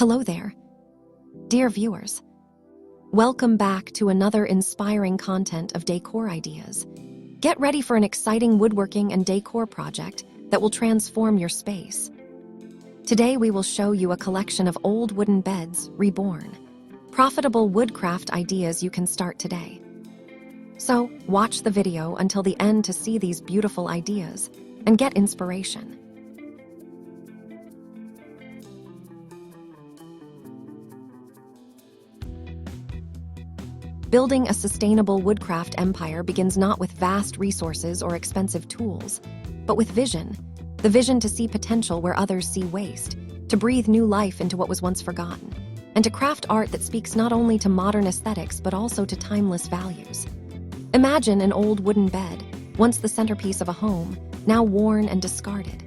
Hello there, dear viewers. Welcome back to another inspiring content of decor ideas. Get ready for an exciting woodworking and decor project that will transform your space. Today we will show you a collection of old wooden beds, Reborn. Profitable woodcraft ideas you can start today. So, watch the video until the end to see these beautiful ideas and get inspiration. Building a sustainable woodcraft empire begins not with vast resources or expensive tools, but with vision. The vision to see potential where others see waste, to breathe new life into what was once forgotten, and to craft art that speaks not only to modern aesthetics but also to timeless values. Imagine an old wooden bed, once the centerpiece of a home, now worn and discarded.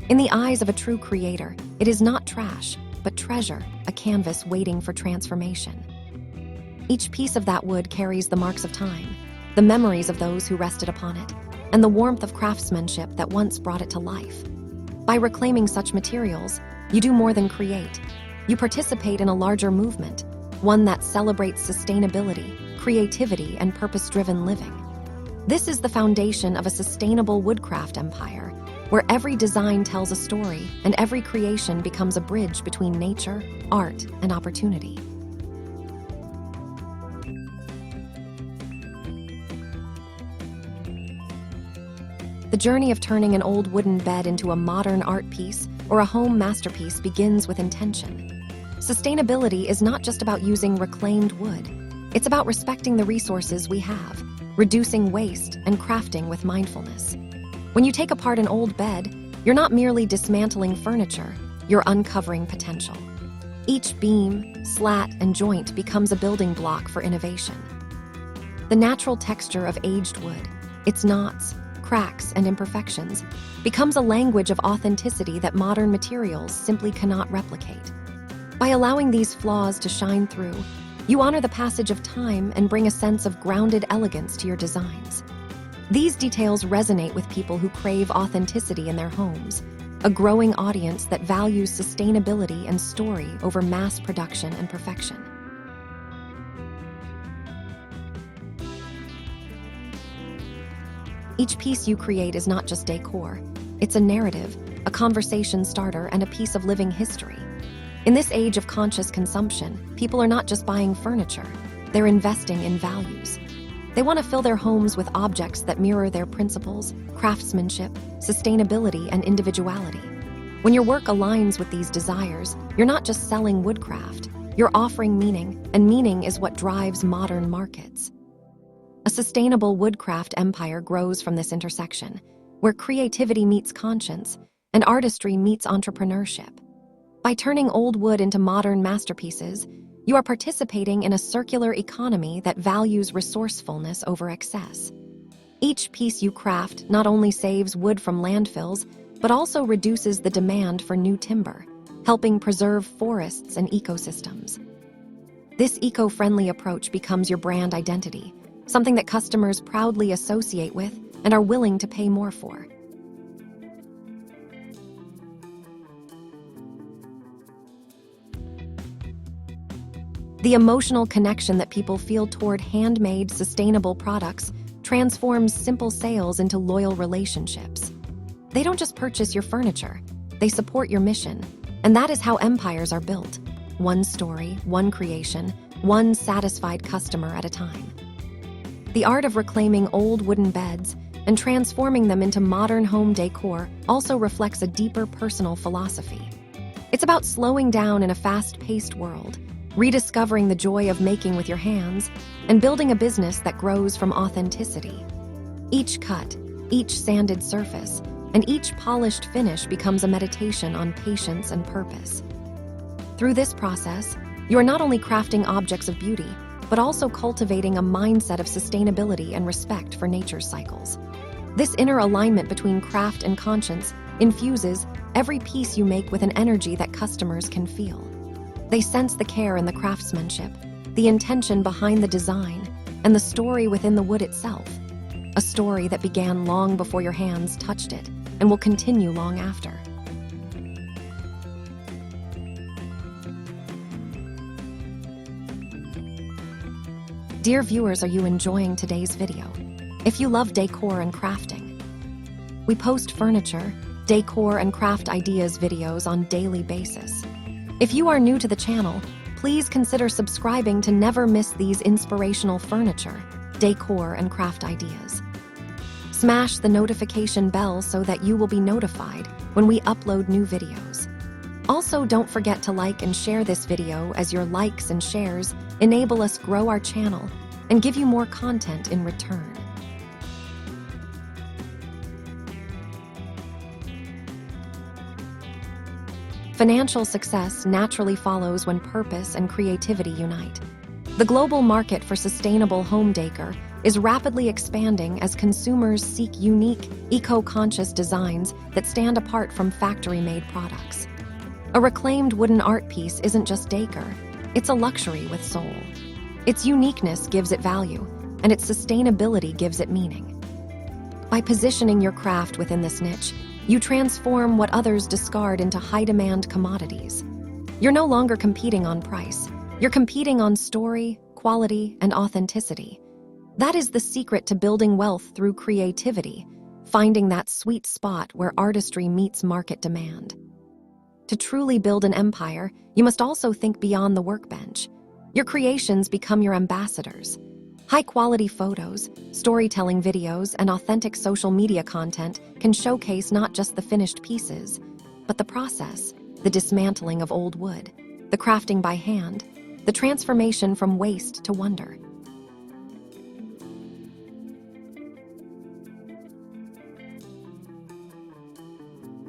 In the eyes of a true creator, it is not trash, but treasure, a canvas waiting for transformation. Each piece of that wood carries the marks of time, the memories of those who rested upon it, and the warmth of craftsmanship that once brought it to life. By reclaiming such materials, you do more than create. You participate in a larger movement, one that celebrates sustainability, creativity, and purpose-driven living. This is the foundation of a sustainable woodcraft empire, where every design tells a story and every creation becomes a bridge between nature, art, and opportunity. The journey of turning an old wooden bed into a modern art piece or a home masterpiece begins with intention. Sustainability is not just about using reclaimed wood. It's about respecting the resources we have, reducing waste, and crafting with mindfulness. When you take apart an old bed, you're not merely dismantling furniture, you're uncovering potential. Each beam, slat, and joint becomes a building block for innovation. The natural texture of aged wood, its knots, cracks, and imperfections, becomes a language of authenticity that modern materials simply cannot replicate. By allowing these flaws to shine through, you honor the passage of time and bring a sense of grounded elegance to your designs. These details resonate with people who crave authenticity in their homes, a growing audience that values sustainability and story over mass production and perfection. Each piece you create is not just decor. It's a narrative, a conversation starter, and a piece of living history. In this age of conscious consumption, people are not just buying furniture, they're investing in values. They want to fill their homes with objects that mirror their principles, craftsmanship, sustainability, and individuality. When your work aligns with these desires, you're not just selling woodcraft, you're offering meaning, and meaning is what drives modern markets. A sustainable woodcraft empire grows from this intersection, where creativity meets conscience and artistry meets entrepreneurship. By turning old wood into modern masterpieces, you are participating in a circular economy that values resourcefulness over excess. Each piece you craft not only saves wood from landfills, but also reduces the demand for new timber, helping preserve forests and ecosystems. This eco-friendly approach becomes your brand identity, something that customers proudly associate with and are willing to pay more for. The emotional connection that people feel toward handmade, sustainable products transforms simple sales into loyal relationships. They don't just purchase your furniture, they support your mission, and that is how empires are built. One story, one creation, one satisfied customer at a time. The art of reclaiming old wooden beds and transforming them into modern home decor also reflects a deeper personal philosophy. It's about slowing down in a fast-paced world, rediscovering the joy of making with your hands, and building a business that grows from authenticity. Each cut, each sanded surface, and each polished finish becomes a meditation on patience and purpose. Through this process, you are not only crafting objects of beauty, but also cultivating a mindset of sustainability and respect for nature's cycles. This inner alignment between craft and conscience infuses every piece you make with an energy that customers can feel. They sense the care in the craftsmanship, the intention behind the design, and the story within the wood itself. A story that began long before your hands touched it and will continue long after. Dear viewers, are you enjoying today's video? If you love decor and crafting, we post furniture, decor, and craft ideas videos on a daily basis. If you are new to the channel, please consider subscribing to never miss these inspirational furniture, decor, and craft ideas. Smash the notification bell so that you will be notified when we upload new videos. Also, don't forget to like and share this video, as your likes and shares enable us grow our channel and give you more content in return. Financial success naturally follows when purpose and creativity unite. The global market for sustainable home decor is rapidly expanding as consumers seek unique, eco-conscious designs that stand apart from factory-made products. A reclaimed wooden art piece isn't just decor, it's a luxury with soul. Its uniqueness gives it value, and its sustainability gives it meaning. By positioning your craft within this niche, you transform what others discard into high-demand commodities. You're no longer competing on price. You're competing on story, quality, and authenticity. That is the secret to building wealth through creativity, finding that sweet spot where artistry meets market demand. To truly build an empire, you must also think beyond the workbench. Your creations become your ambassadors. High-quality photos, storytelling videos, and authentic social media content can showcase not just the finished pieces, but the process, the dismantling of old wood, the crafting by hand, the transformation from waste to wonder.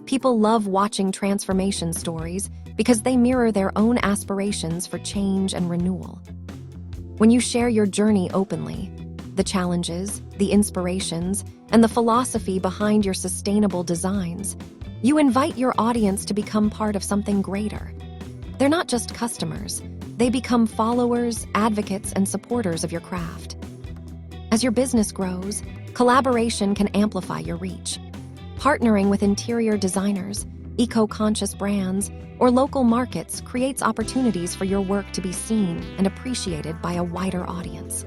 People love watching transformation stories because they mirror their own aspirations for change and renewal. When you share your journey openly, the challenges, the inspirations, and the philosophy behind your sustainable designs, you invite your audience to become part of something greater. They're not just customers, they become followers, advocates, and supporters of your craft. As your business grows, collaboration can amplify your reach. Partnering with interior designers, eco-conscious brands, or local markets creates opportunities for your work to be seen and appreciated by a wider audience.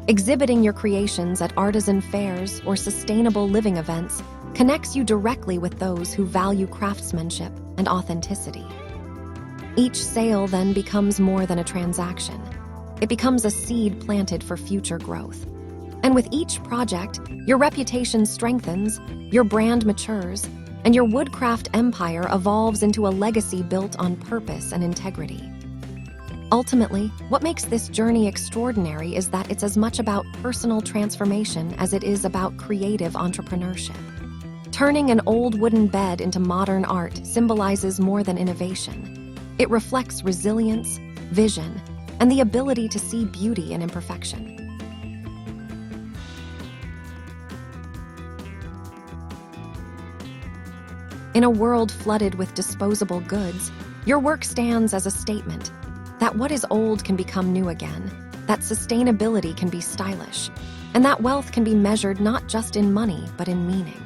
Exhibiting your creations at artisan fairs or sustainable living events connects you directly with those who value craftsmanship and authenticity. Each sale then becomes more than a transaction. It becomes a seed planted for future growth. And with each project, your reputation strengthens, your brand matures, and your woodcraft empire evolves into a legacy built on purpose and integrity. Ultimately, what makes this journey extraordinary is that it's as much about personal transformation as it is about creative entrepreneurship. Turning an old wooden bed into modern art symbolizes more than innovation. It reflects resilience, vision, and the ability to see beauty in imperfection. In a world flooded with disposable goods, your work stands as a statement that what is old can become new again, that sustainability can be stylish, and that wealth can be measured not just in money but in meaning.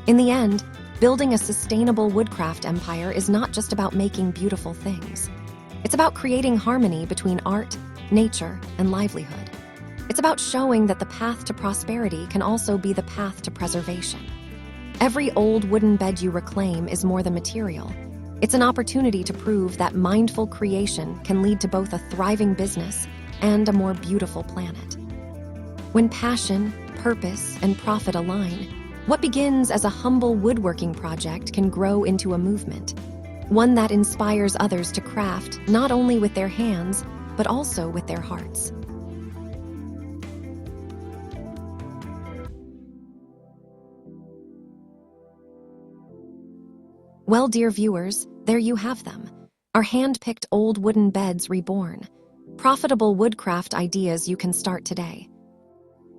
In the end, building a sustainable woodcraft empire is not just about making beautiful things. It's about creating harmony between art, nature, and livelihood. It's about showing that the path to prosperity can also be the path to preservation. Every old wooden bed you reclaim is more than material. It's an opportunity to prove that mindful creation can lead to both a thriving business and a more beautiful planet. When passion, purpose, and profit align, what begins as a humble woodworking project can grow into a movement, one that inspires others to craft not only with their hands, but also with their hearts. Well, dear viewers, there you have them, our hand-picked old wooden beds reborn. Profitable woodcraft ideas you can start today.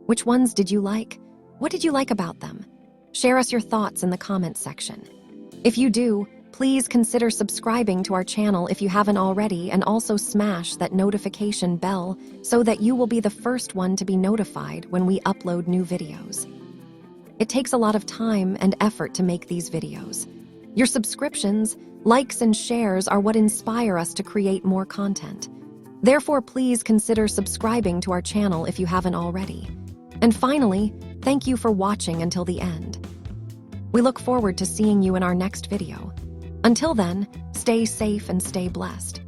Which ones did you like? What did you like about them? Share us your thoughts in the comments section. If you do, please consider subscribing to our channel if you haven't already, and also smash that notification bell so that you will be the first one to be notified when we upload new videos. It takes a lot of time and effort to make these videos. Your subscriptions, likes, and shares are what inspire us to create more content. Therefore, please consider subscribing to our channel if you haven't already. And finally, thank you for watching until the end. We look forward to seeing you in our next video. Until then, stay safe and stay blessed.